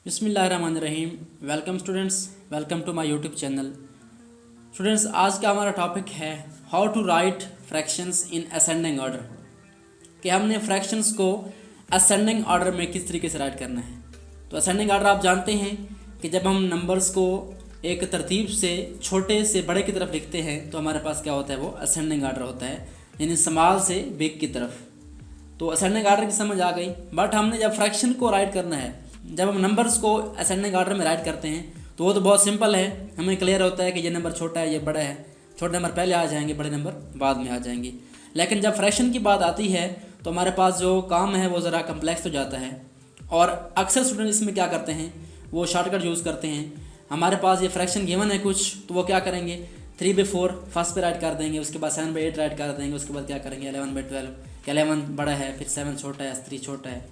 बिस्मिल्लाहिर्रहमानिर्रहीम। Welcome students, welcome to my YouTube channel. Students, आज का हमारा टॉपिक है how to write fractions in ascending order, कि हमने फ्रैक्शंस को असेंडिंग ऑर्डर में किस तरीके से राइट करना है। तो असेंडिंग ऑर्डर आप जानते हैं कि जब हम नंबर्स को एक तरतीब से छोटे से बड़े की तरफ लिखते हैं तो हमारे पास क्या होता है, वो असेंडिंग ऑर्डर होता है, यानी स्मॉल से बिग की तरफ। तो असेंडिंग ऑर्डर की समझ आ गई। बट हमने जब फ्रैक्शन को राइट करना है, जब हम नंबर्स को असेंडिंग ऑर्डर में राइट करते हैं तो वो तो बहुत सिंपल है, हमें क्लियर होता है कि ये नंबर छोटा है, ये बड़ा है, छोटे नंबर पहले आ जाएंगे, बड़े नंबर बाद में आ जाएंगे। लेकिन जब फ्रैक्शन की बात आती है तो हमारे पास जो काम है वो ज़रा कम्प्लेक्स हो जाता है, और अक्सर स्टूडेंट इसमें क्या करते हैं, वो शॉर्टकट यूज़ करते हैं। हमारे पास ये फ्रैक्शन गिवन है कुछ, तो वो क्या करेंगे, 3/4 फर्स्ट पे राइट कर देंगे, उसके बाद 7/8 राइट कर देंगे, उसके बाद क्या करेंगे 11/12, 11 बड़ा है, फिर 7 छोटा है, 3 छोटा है,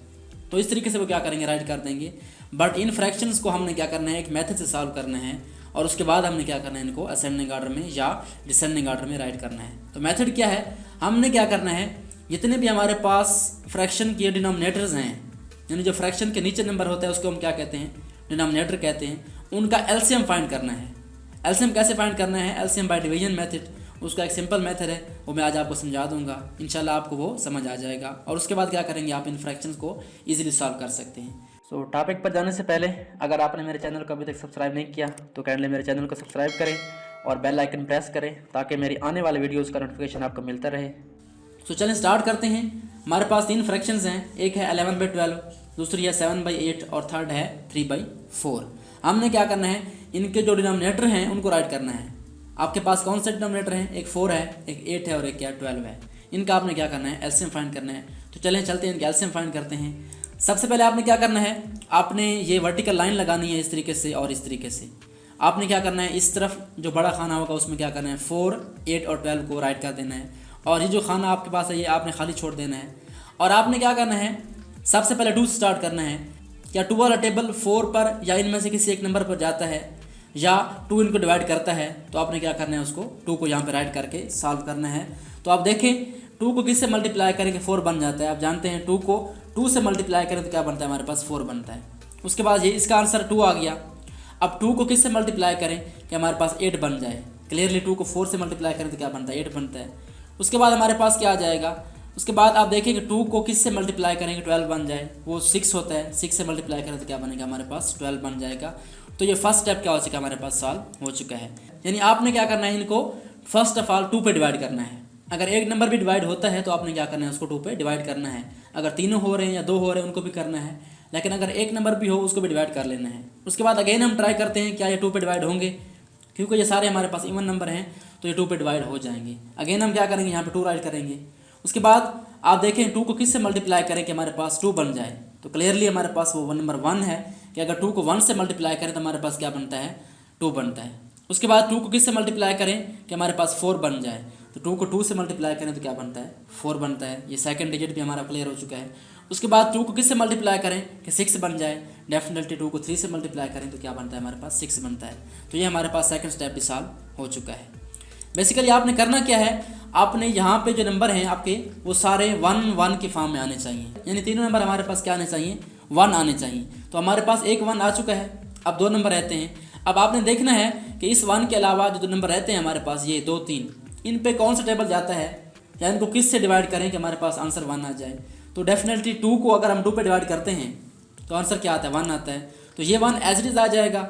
तो इस तरीके से वो क्या करेंगे, राइट कर देंगे। बट इन फ्रैक्शंस को हमने क्या करना है, एक मेथड से सॉल्व करना है, और उसके बाद हमने क्या करना है, इनको असेंडिंग ऑर्डर में या डिसेंडिंग ऑर्डर में राइट करना है। तो मेथड क्या है, हमने क्या करना है, जितने भी हमारे पास फ्रैक्शन के डिनोमिनेटर्स हैं, यानी जो फ्रैक्शन के नीचे नंबर होता है उसको हम क्या कहते हैं, डिनोमिनेटर कहते हैं, उनका एलसीएम फाइंड करना है। एलसीएम कैसे फाइंड करना है, एलसीएम बाय डिवीजन मेथड, उसका एक सिंपल मेथड है, वो मैं आज आपको समझा दूंगा, इंशाल्लाह आपको वो समझ आ जाएगा। और उसके बाद क्या करेंगे, आप इन फ्रैक्शंस को इजीली सॉल्व कर सकते हैं। सो टॉपिक पर जाने से पहले अगर आपने मेरे चैनल को अभी तक सब्सक्राइब नहीं किया तो काइंडली मेरे चैनल को सब्सक्राइब करें और बेल आइकन प्रेस करें ताकि मेरी आने वाले वीडियोज़ का नोटिफिकेशन आपको मिलता रहे। तो चलें स्टार्ट करते हैं। हमारे पास 3 फ्रैक्शंस हैं, एक है 11/12, दूसरी है 7/8 और थर्ड है 3/4। हमने क्या करना है, इनके जो डिनोमिनेटर हैं उनको राइट करना है। आपके पास कौन से डिनोमिनेटर हैं, एक 4 है, एक 8 है और एक क्या 12 है। इनका आपने क्या करना है, एलसीएम फाइंड करना है। तो चलें चलते हैं, इनके एलसीएम फाइंड करते हैं। सबसे पहले आपने क्या करना है, आपने ये वर्टिकल लाइन लगानी है इस तरीके से और इस तरीके से। आपने क्या करना है, इस तरफ जो बड़ा खाना होगा उसमें क्या करना है, 4, 8 और 12 को राइट कर देना है, और ये जो खाना आपके पास है ये आपने खाली छोड़ देना है। और आपने क्या करना है, सबसे पहले 2 स्टार्ट करना है। क्या 2 वाला टेबल 4 पर या इनमें से किसी एक नंबर पर जाता है या 2 इनको डिवाइड करता है, तो आपने क्या करना है, उसको 2 को यहाँ पे राइट करके सॉल्व करना है। तो आप देखें 2 को किससे मल्टीप्लाई करेंगे, 4 बन जाता है। आप जानते हैं 2 को 2 से मल्टीप्लाई करें तो क्या बनता है, हमारे पास 4 बनता है। उसके बाद ये इसका आंसर 2 आ गया। अब 2 को किससे मल्टीप्लाई करें कि हमारे पास 8 बन जाए। क्लियरली 2 को 4 से मल्टीप्लाई करें तो क्या बनता है, 8 बनता है। उसके बाद हमारे पास क्या आ जाएगा, उसके बाद आप देखेंगे 2 को किससे मल्टीप्लाई करेंगे 12 बन जाए, वो 6 होता है, 6 से मल्टीप्लाई करें तो क्या बनेगा, हमारे पास 12 बन जाएगा। तो ये फर्स्ट स्टेप क्या हो चुका है, हमारे पास सॉल्व हो चुका है। यानी आपने क्या करना है, इनको फर्स्ट ऑफ ऑल 2 पे डिवाइड करना है। अगर एक नंबर भी डिवाइड होता है तो आपने क्या करना है, उसको 2 पे डिवाइड करना है। अगर तीनों हो रहे हैं या 2 हो रहे हैं उनको भी करना है, लेकिन अगर एक नंबर भी हो उसको भी डिवाइड कर लेना है। उसके बाद अगेन हम ट्राई करते हैं क्या ये 2 पे डिवाइड होंगे, क्योंकि ये सारे हमारे पास इवन नंबर हैं तो ये 2 पे डिवाइड हो जाएंगे। अगेन हम क्या करेंगे, यहाँ पे 2 राइट करेंगे। उसके बाद आप देखें 2 को किससे मल्टीप्लाई करें कि हमारे पास 2 बन जाए, तो क्लियरली हमारे पास वो नंबर 1 है कि अगर 2 को 1 से मल्टीप्लाई करें तो हमारे पास क्या बनता है, 2 बनता है। उसके बाद 2 को किससे मल्टीप्लाई करें कि हमारे पास 4 बन जाए, तो 2 को 2 से मल्टीप्लाई करें तो क्या बनता है, 4 बनता है। ये सेकंड डिजिट भी हमारा क्लियर हो चुका है। उसके बाद 2 को किससे मल्टीप्लाई करें कि 6 बन जाए, डेफिनेटली 2 को 3 से मल्टीप्लाई करें तो क्या बनता है, हमारे पास 6 बनता है। तो ये हमारे पास सेकंड स्टेप भी सॉल्व हो चुका है। बेसिकली आपने करना क्या है, आपने यहाँ पे जो नंबर हैं आपके वो सारे 1 1 के फॉर्म में आने चाहिए, यानी तीनों नंबर हमारे पास क्या आने चाहिए, 1 आने चाहिए। तो हमारे पास एक 1 आ चुका है, अब 2 नंबर रहते हैं। अब आपने देखना है कि इस 1 के अलावा जो 2 नंबर रहते हैं हमारे पास, ये 2 3, इन पे कौन सा टेबल जाता है या इनको किस से डिवाइड करें कि हमारे पास आंसर 1 आ जाए। तो डेफिनेटली 2 को अगर हम 2 पे डिवाइड करते हैं तो आंसर क्या आता है, 1 आता है। तो ये 1 एज इट इज़ आ जाएगा।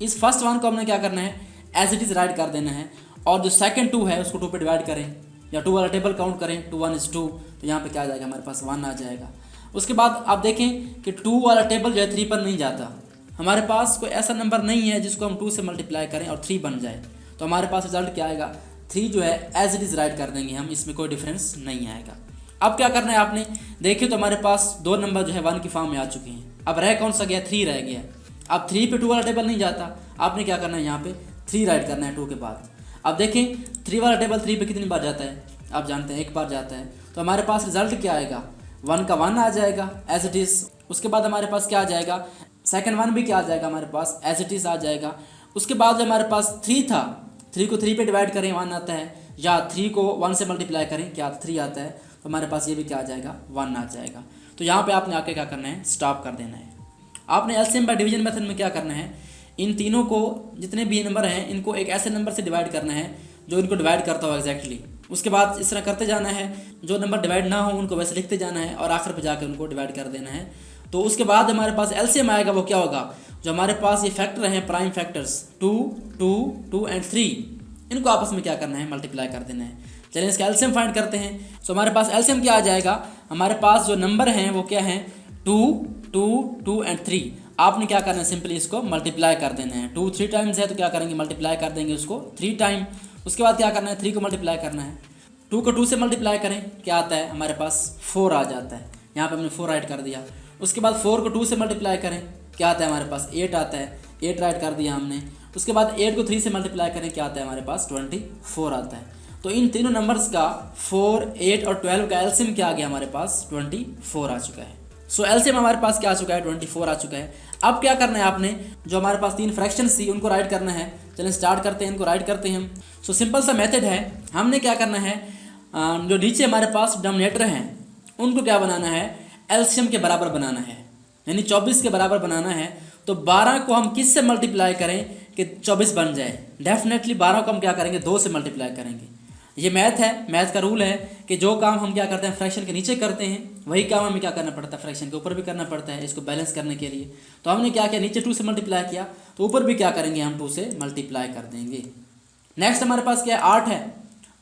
इस फर्स्ट 1 को हमने क्या करना है, एज इट इज़ राइट कर देना है, और जो सेकंड 2 है उसको 2 पे डिवाइड करें या 2 वाला टेबल काउंट करें, 2 1 is 2, तो यहाँ पे क्या आ जाएगा, हमारे पास 1 आ जाएगा। उसके बाद आप देखें कि 2 वाला टेबल जो है 3 पर नहीं जाता। हमारे पास कोई ऐसा नंबर नहीं है जिसको हम 2 से मल्टीप्लाई करें और 3 बन जाए, तो हमारे पास रिजल्ट क्या आएगा, 3 जो है एज इट इज़ राइट कर देंगे हम, इसमें कोई डिफरेंस नहीं आएगा। अब क्या करना है, आपने देखिए तो हमारे पास 2 नंबर जो है 1 की फॉर्म में आ चुके हैं। अब रह कौन सा गया, 3 रह गया। अब 3 पे 2 वाला टेबल नहीं जाता, आपने क्या करना है, यहाँ पे 3 राइट करना है 2 के बाद। अब देखें 3 वाला टेबल 3 पे कितनी बार जाता है, आप जानते हैं 1 बार जाता है। तो हमारे पास रिजल्ट क्या आएगा, 1 का 1 आ जाएगा एज इट इज़। उसके बाद हमारे पास क्या आ जाएगा, सेकंड 1 भी क्या आ जाएगा, हमारे पास एज इट इज़ आ जाएगा। उसके बाद जो हमारे पास 3 था, 3 को 3 पे डिवाइड करें 1 आता है, या 3 को 1 से मल्टीप्लाई करें क्या 3 आता है, तो हमारे पास ये भी क्या आ जाएगा, 1 आ जाएगा। तो यहाँ पे आपने आके क्या करना है, स्टॉप कर देना है। आपने एलसीएम बाय डिवीजन मेथड में क्या करना है, इन तीनों को जितने भी नंबर हैं इनको एक ऐसे नंबर से डिवाइड करना है जो इनको डिवाइड करता हो एग्जैक्टली। उसके बाद इस तरह करते जाना है, जो नंबर डिवाइड ना हो उनको वैसे लिखते जाना है और आखिर पर जाकर उनको डिवाइड कर देना है। तो उसके बाद हमारे पास एलसीएम आएगा, वो क्या होगा, जो हमारे पास ये फैक्टर हैं प्राइम फैक्टर्स 2, 2, 2 एंड 3, इनको आपस में क्या करना है, मल्टीप्लाई कर देना है। चलिए इसका एलसीएम फाइंड करते हैं। सो हमारे पास एलसीएम क्या आ जाएगा, हमारे पास जो नंबर हैं वो क्या हैं 2, 2, 2 एंड 3। आपने क्या करना है, सिंपली इसको मल्टीप्लाई कर देना है। 2 3 टाइम्स है तो क्या करेंगे, मल्टीप्लाई कर देंगे उसको 3 टाइम। उसके बाद क्या करना है, 3 को मल्टीप्लाई करना है। 2 को 2 से मल्टीप्लाई करें, क्या आता है हमारे पास 4 आ जाता है। यहाँ पे हमने 4 राइट कर दिया। उसके बाद 4 को 2 से मल्टीप्लाई करें, क्या आता है हमारे पास 8 आता है, 8 राइट कर दिया हमने। उसके बाद 8 को 3 से मल्टीप्लाई करें, क्या आता है हमारे पास 24 आता है। तो इन तीनों नंबर्स का 4, 8 और 12 का एलसीएम क्या आ गया, हमारे पास 24 आ चुका है। सो एलसीएम हमारे पास क्या आ चुका है, 24 आ चुका है। अब क्या करना है, आपने जो हमारे पास 3 फ्रैक्शंस थी उनको राइट करना है। चलें स्टार्ट करते हैं, इनको राइट करते हैं हम। सो सिंपल सा मेथड है, हमने क्या करना है, जो नीचे हमारे पास डिनोमिनेटर हैं उनको क्या बनाना है, एलसीएम के बराबर बनाना है, यानी 24 के बराबर बनाना है। तो 12 को हम किस से मल्टीप्लाई करें कि 24 बन जाए, डेफिनेटली 12 को हम क्या करेंगे, 2 से मल्टीप्लाई करेंगे। ये मैथ है, मैथ का रूल है कि जो काम हम क्या करते हैं फ्रैक्शन के नीचे करते हैं वही काम हमें क्या करना पड़ता है, फ्रैक्शन के ऊपर भी करना पड़ता है, इसको बैलेंस करने के लिए। तो हमने क्या किया, नीचे 2 से मल्टीप्लाई किया तो ऊपर भी क्या करेंगे, हम 2 से मल्टीप्लाई कर देंगे। नेक्स्ट हमारे पास क्या है, 8 है।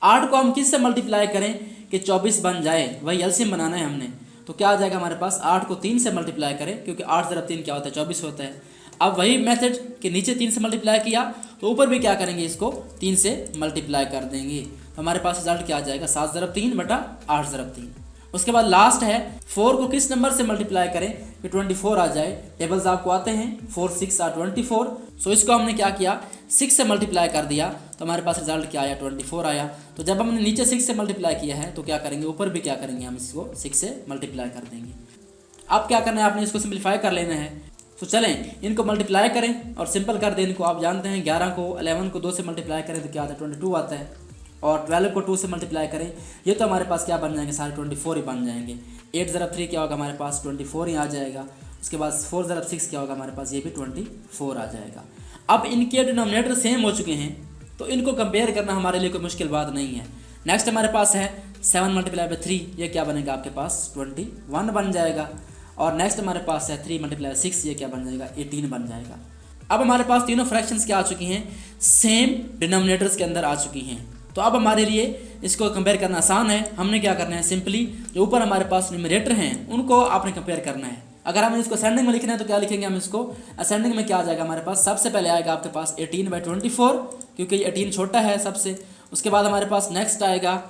8 को हम किस से मल्टीप्लाई करें कि 24 बन जाए, वही एलसीएम बनाना है हमने। तो क्या आ जाएगा हमारे पास, 8 को 3 से मल्टीप्लाई करें, क्योंकि 8 ज़रा 3 क्या होता है, 24 होता है। अब वही मेथड कि नीचे 3 से मल्टीप्लाई किया तो ऊपर भी क्या करेंगे, इसको 3 से मल्टीप्लाई कर देंगे। तो हमारे पास रिजल्ट क्या आ जाएगा, 7 ज़रब 3 बटा 8 ज़रब 3। उसके बाद लास्ट है 4 को किस नंबर से मल्टीप्लाई करें कि 24 आ जाए। टेबल्स आपको आते हैं, 4 6 आर 24। सो इसको हमने क्या किया, 6 से मल्टीप्लाई कर दिया तो हमारे पास रिजल्ट क्या आया, 24 आया। तो जब हमने नीचे 6 से मल्टीप्लाई किया है तो क्या करेंगे, ऊपर भी क्या करेंगे, हम इसको 6 से मल्टीप्लाई कर देंगे। अब क्या करना है, आपने इसको सिंप्लीफाई कर लेना है। तो चलें इनको मल्टीप्लाई करें और सिंपल कर दें इनको। आप जानते हैं 11 को 11 को 2 से मल्टीप्लाई करें तो क्या आता है, 22 आता है। और 12 को 2 से मल्टीप्लाई करें, ये तो हमारे पास क्या बन जाएंगे, सारे 24 ही बन जाएंगे। 8 ज़रब 3 क्या होगा, हमारे पास 24 ही आ जाएगा। उसके बाद 4 ज़रब 6 क्या होगा, हमारे पास ये भी 24 आ जाएगा। अब इनके डिनोमिनेटर सेम हो चुके हैं तो इनको कंपेयर करना हमारे लिए कोई मुश्किल बात नहीं है। नेक्स्ट हमारे पास है 7 मल्टीप्लाई बाई 3, ये क्या बनेगा आपके पास 21 बन जाएगा। और नेक्स्ट हमारे पास है 3 मल्टीप्लाई 6, ये क्या बन जाएगा 18 बन जाएगा। अब हमारे पास तीनों फ्रैक्शंस क्या आ चुकी हैं, सेम डिनोमिनेटर्स के अंदर आ चुकी हैं। तो अब हमारे लिए इसको कंपेयर करना आसान है। हमने क्या करना है, सिंपली जो ऊपर हमारे पास न्यूमरेटर हैं उनको आपने कंपेयर करना है। अगर हमें इसको असेंडिंग में लिखना है तो क्या लिखेंगे हम इसको, असेंडिंग में क्या आ जाएगा हमारे पास, सबसे पहले आएगा आपके पास 18/24, क्योंकि 18 छोटा है सबसे। उसके बाद हमारे पास नेक्स्ट आएगा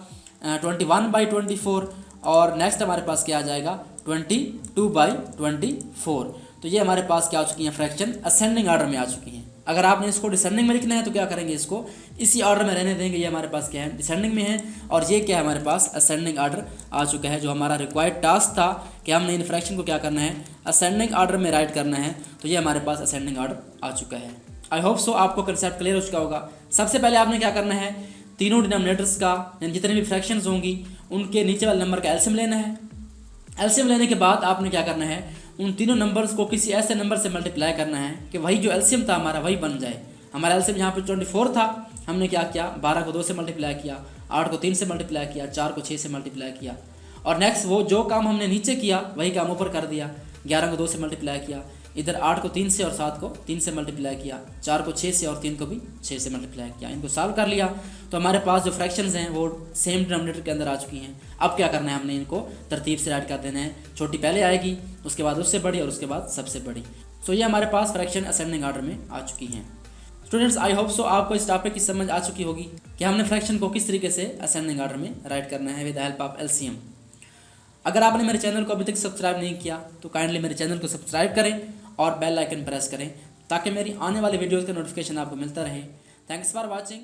21/24 और नेक्स्ट हमारे पास क्या आ जाएगा 22/24। तो ये हमारे पास क्या आ चुकी हैं, फ्रैक्शन असेंडिंग ऑर्डर में आ चुकी हैं। अगर आपने इसको डिसेंडिंग में लिखना है तो क्या करेंगे, इसको इसी ऑर्डर में रहने देंगे। ये हमारे पास क्या है, डिसेंडिंग में है और ये क्या है हमारे पास असेंडिंग ऑर्डर आ चुका है। जो हमारा रिक्वायर्ड टास्क था कि हमने इन फ्रैक्शन को क्या करना है, असेंडिंग ऑर्डर में राइट करना है, तो ये हमारे पास असेंडिंग ऑर्डर आ चुका है। आई होप सो आपको कंसेप्ट क्लियर हो चुका होगा। सबसे पहले आपने क्या करना है, तीनों डिनोमिनेटर्स का यानी जितने भी फ्रैक्शंस होंगी उनके नीचे वाले नंबर का एलसीएम लेना है। एलसीएम लेने के बाद आपने क्या करना है, उन तीनों नंबर्स को किसी ऐसे नंबर से मल्टीप्लाई करना है कि वही जो एलसीएम था हमारा वही बन जाए। हमारा एलसीएम यहाँ पे 24 था, हमने क्या किया 12 को 2 से मल्टीप्लाई किया, 8 को 3 से मल्टीप्लाई किया, 4 को 6 से मल्टीप्लाई किया और नेक्स्ट वो जो काम हमने नीचे किया वही काम ऊपर कर दिया। 11 को 2 से मल्टीप्लाई किया, इधर 8 को 3 से और 7 को 3 से मल्टीप्लाई किया, 4 को 6 से और 3 को भी 6 से मल्टीप्लाई किया। इनको सॉल्व कर लिया तो हमारे पास जो फ्रैक्शंस हैं वो सेम डिनोमिनेटर के अंदर आ चुकी हैं। अब क्या करना है, हमने इनको तरतीब से राइट कर देना है। छोटी पहले आएगी, उसके बाद उससे बड़ी और उसके बाद सबसे बड़ी। सो ये हमारे पास फ्रैक्शन असेंडिंग ऑर्डर में आ चुकी हैं। स्टूडेंट्स आई होप सो आपको इस टॉपिक की समझ आ चुकी होगी कि हमने फ्रैक्शन को किस तरीके से असेंडिंग ऑर्डर में राइट करना है with the help of LCM. अगर आपने मेरे चैनल को अभी तक सब्सक्राइब नहीं किया तो काइंडली मेरे चैनल को सब्सक्राइब करें और बेल आइकन प्रेस करें ताकि मेरी आने वाली वीडियोज़ का नोटिफिकेशन आपको मिलता रहे। Thanks for watching.